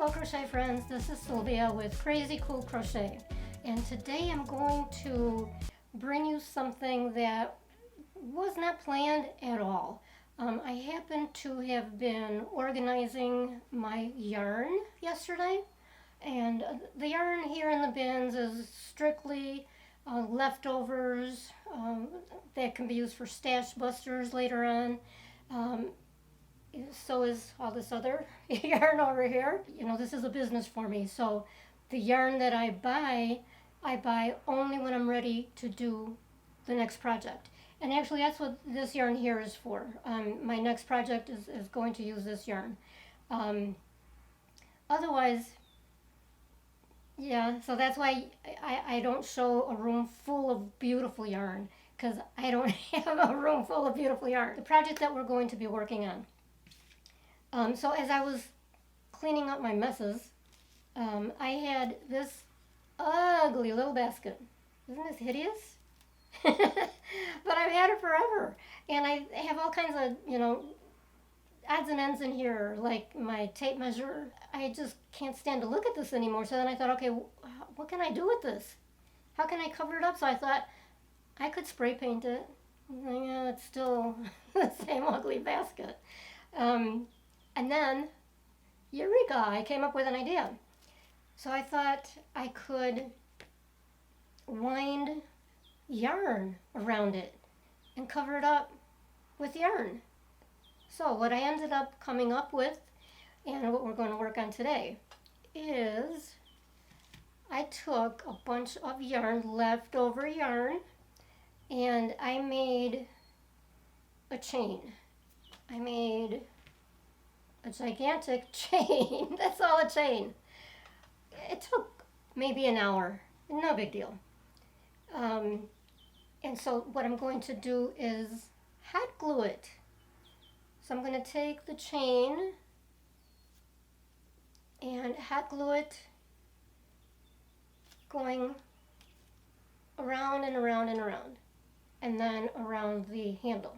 Hello crochet friends, this is Sylvia with Crazy Cool Crochet, and today I'm going to bring you something that was not planned at all. I happened to have been organizing my yarn yesterday, and the yarn here in the bins is strictly leftovers that can be used for stash busters later on. So is all this other yarn over here. You know, this is a business for me, so the yarn that I buy only when I'm ready to do the next project. And actually that's what this yarn here is for. My next project is going to use this yarn. Otherwise, yeah, so that's why I don't show a room full of beautiful yarn, because I don't have a room full of beautiful yarn. The project that we're going to be working on. So as I was cleaning up my messes, I had this ugly little basket. Isn't this hideous? But I've had it forever. And I have all kinds of, you know, odds and ends in here, like my tape measure. I just can't stand to look at this anymore. So then I thought, okay, what can I do with this? How can I cover it up? So I thought I could spray paint it. Yeah, it's still the same ugly basket. And then, eureka, I came up with an idea. So I thought I could wind yarn around it and cover it up with yarn. So what I ended up coming up with, and what we're going to work on today, is I took a bunch of yarn, leftover yarn, and I made a chain. I made a gigantic chain. That's all a chain. It took maybe an hour. No big deal. And so what I'm going to do is hot glue it. So I'm going to take the chain and hot glue it, going around and around and around, and then around the handle.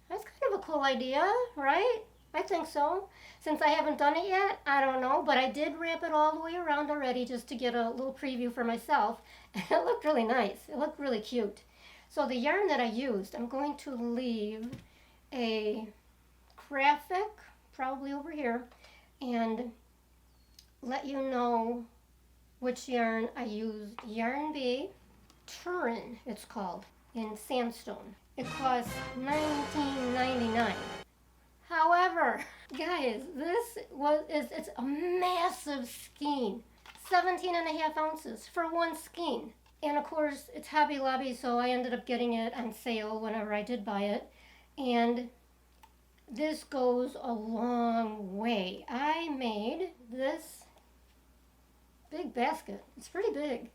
That's kind of a cool idea, right? I think so. Since I haven't done it yet, I don't know, but I did wrap it all the way around already just to get a little preview for myself. And it looked really nice. It looked really cute. So the yarn that I used, I'm going to leave a graphic, probably over here, and let you know which yarn I used. Yarn B, Turin, it's called, in Sandstone. It costs $19.99. However, guys, it's a massive skein, 17.5 ounces for one skein. And of course, it's Hobby Lobby, so I ended up getting it on sale whenever I did buy it. And this goes a long way. I made this big basket. It's pretty big.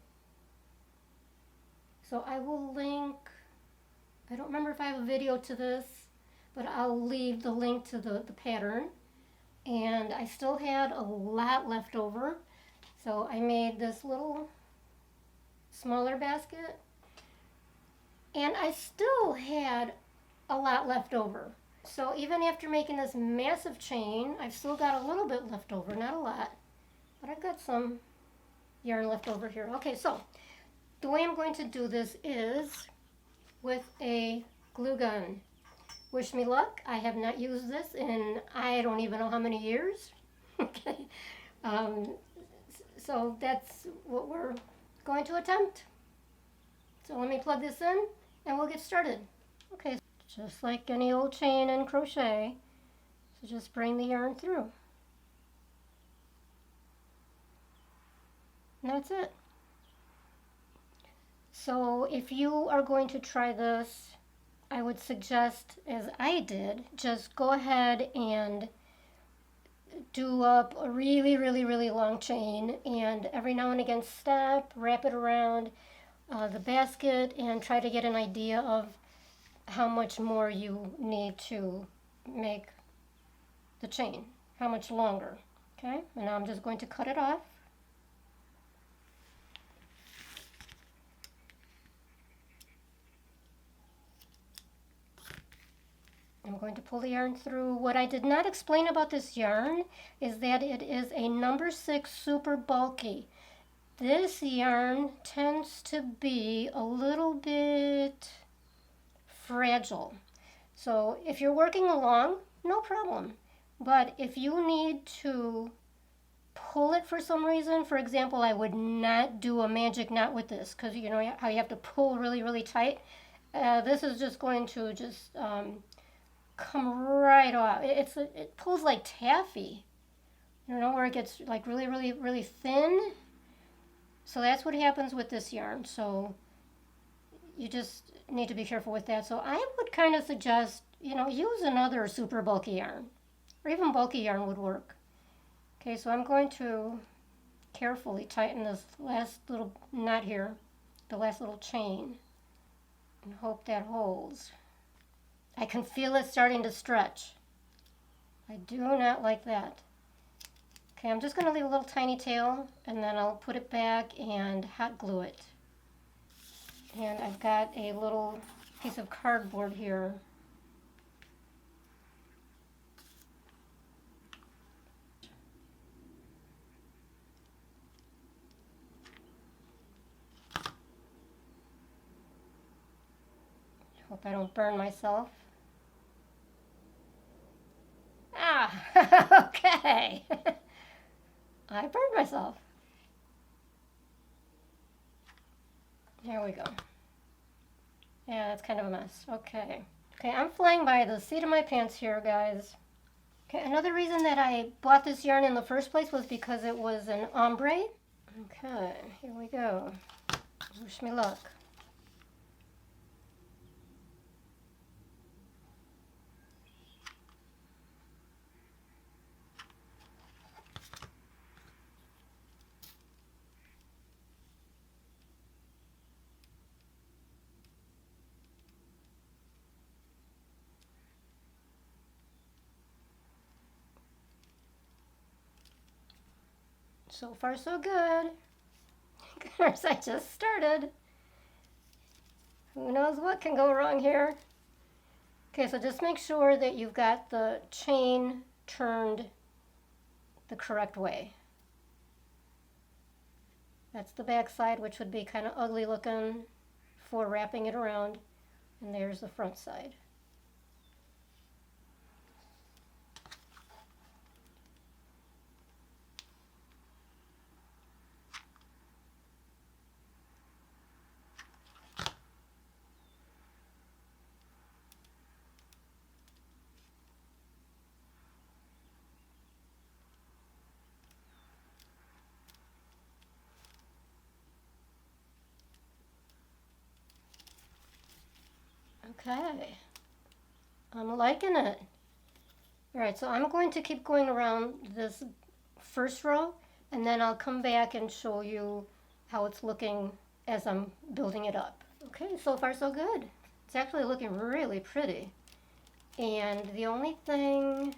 So I will link, I don't remember if I have a video to this, but I'll leave the link to the pattern. And I still had a lot left over, so I made this little smaller basket, and I still had a lot left over. So even after making this massive chain, I've still got a little bit left over, not a lot, but I've got some yarn left over here. Okay, so the way I'm going to do this is with a glue gun. Wish me luck. I have not used this in I don't even know how many years. Okay, so that's what we're going to attempt. So let me plug this in and we'll get started. Okay, just like any old chain in crochet, so just bring the yarn through. And that's it. So if you are going to try this, I would suggest, as I did, just go ahead and do up a really, really, really long chain, and every now and again stop, wrap it around the basket, and try to get an idea of how much more you need to make the chain, how much longer. Okay, and now I'm just going to cut it off. I'm going to pull the yarn through. What I did not explain about this yarn is that it is a number 6 super bulky. This yarn tends to be a little bit fragile. So if you're working along, no problem. But if you need to pull it for some reason, for example, I would not do a magic knot with this because you know how you have to pull really, really tight. This is just going to come right off. It pulls like taffy, you know, where it gets like really, really, really thin. So that's what happens with this yarn. So you just need to be careful with that. So I would kind of suggest, you know, use another super bulky yarn, or even bulky yarn would work. Okay, so I'm going to carefully tighten this last little knot here, the last little chain, and hope that holds. I can feel it starting to stretch. I do not like that. Okay, I'm just going to leave a little tiny tail, and then I'll put it back and hot glue it. And I've got a little piece of cardboard here. Hope I don't burn myself. Ah, okay. I burned myself. There we go. Yeah, that's kind of a mess. Okay. Okay, I'm flying by the seat of my pants here, guys. Okay, another reason that I bought this yarn in the first place was because it was an ombre. Okay, here we go. Wish me luck. So far, so good. Of course, I just started. Who knows what can go wrong here? Okay, so just make sure that you've got the chain turned the correct way. That's the back side, which would be kind of ugly looking for wrapping it around. And there's the front side. Okay, I'm liking it. All right, so I'm going to keep going around this first row, and then I'll come back and show you how it's looking as I'm building it up. Okay, so far so good. It's actually looking really pretty. And the only thing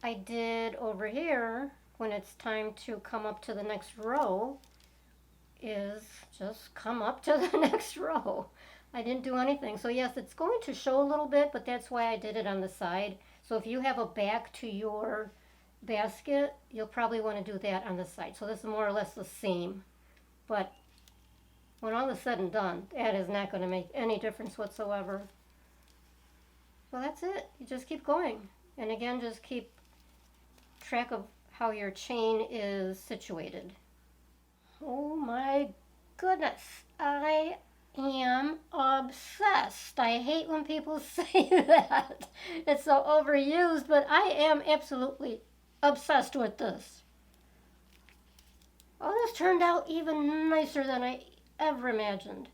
I did over here when it's time to come up to the next row is just come up to the next row. I didn't do anything. So yes, it's going to show a little bit, but that's why I did it on the side. So if you have a back to your basket, you'll probably want to do that on the side. So this is more or less the seam. But when all is said and done, that is not going to make any difference whatsoever. So that's it. You just keep going. And again, just keep track of how your chain is situated. Oh my goodness. I am obsessed. I hate when people say that. It's so overused, but I am absolutely obsessed with this. Oh, this turned out even nicer than I ever imagined.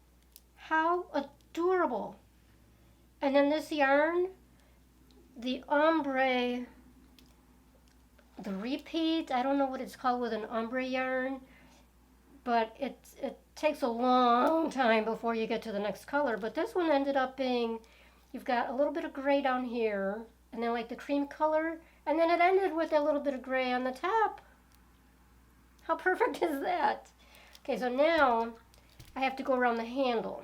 How adorable. And then this yarn, the ombre, the repeat, I don't know what it's called with an ombre yarn, but it takes a long time before you get to the next color. But this one ended up being, you've got a little bit of gray down here, and then like the cream color, and then it ended with a little bit of gray on the top. How perfect is that? Okay, so now I have to go around the handle.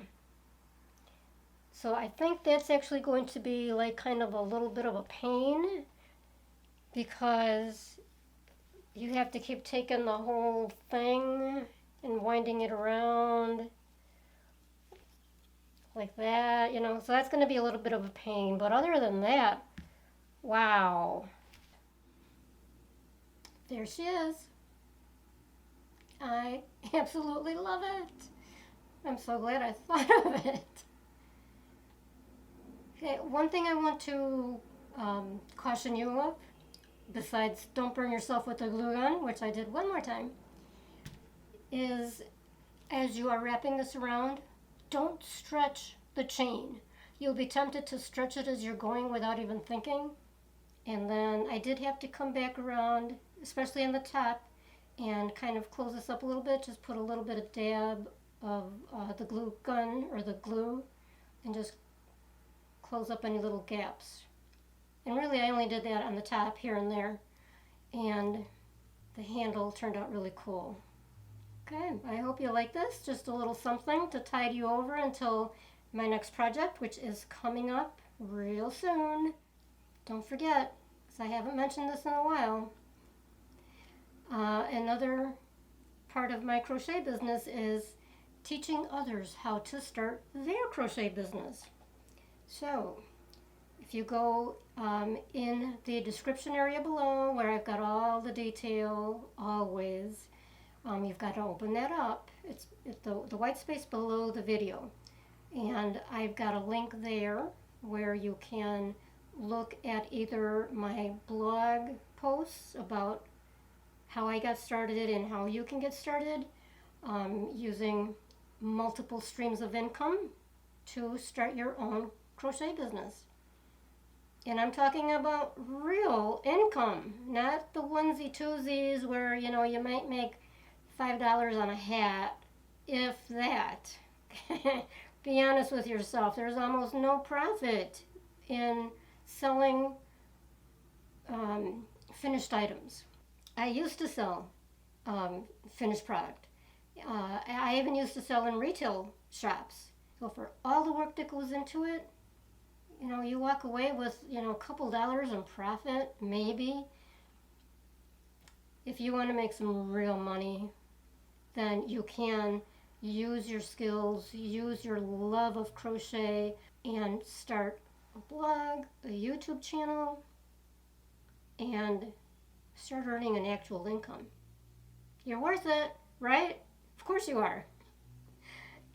So I think that's actually going to be like kind of a little bit of a pain because you have to keep taking the whole thing and winding it around like that, you know. So that's going to be a little bit of a pain. But other than that, wow. There she is. I absolutely love it. I'm so glad I thought of it. Okay, one thing I want to caution you of, besides don't burn yourself with a glue gun, which I did one more time, is as you are wrapping this around, don't stretch the chain. You'll be tempted to stretch it as you're going without even thinking. And then I did have to come back around, especially on the top, and kind of close this up a little bit. Just put a little bit of dab of the glue gun or the glue and just close up any little gaps. And really I only did that on the top here and there. And the handle turned out really cool. Okay, I hope you like this. Just a little something to tide you over until my next project, which is coming up real soon. Don't forget, because I haven't mentioned this in a while. Another part of my crochet business is teaching others how to start their crochet business. So, if you go in the description area below where I've got all the detail always, you've got to open that up. It's the white space below the video. And I've got a link there where you can look at either my blog posts about how I got started and how you can get started using multiple streams of income to start your own crochet business. And I'm talking about real income, not the onesie twosies where, you know, you might make $5 on a hat, if that. Be honest with yourself. There's almost no profit in selling finished items. I used to sell finished product. I even used to sell in retail shops. So for all the work that goes into it, you know, you walk away with, you know, a couple dollars in profit, maybe. If you want to make some real money, then you can use your skills, use your love of crochet, and start a blog, a YouTube channel, and start earning an actual income. You're worth it, right? Of course you are.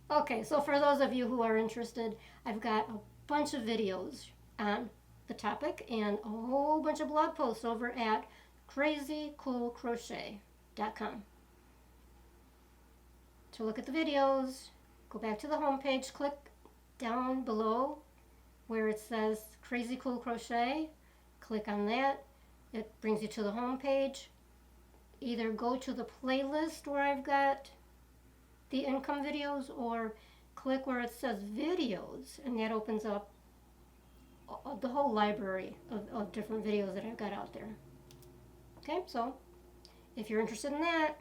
Okay, so for those of you who are interested, I've got a bunch of videos on the topic and a whole bunch of blog posts over at crazycoolcrochet.com. To look at the videos, go back to the home page, click down below where it says Crazy Cool Crochet. Click on that. It brings you to the home page. Either go to the playlist where I've got the income videos, or click where it says videos, and that opens up the whole library of different videos that I've got out there. Okay, so if you're interested in that,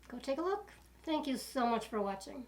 go take a look. Thank you so much for watching.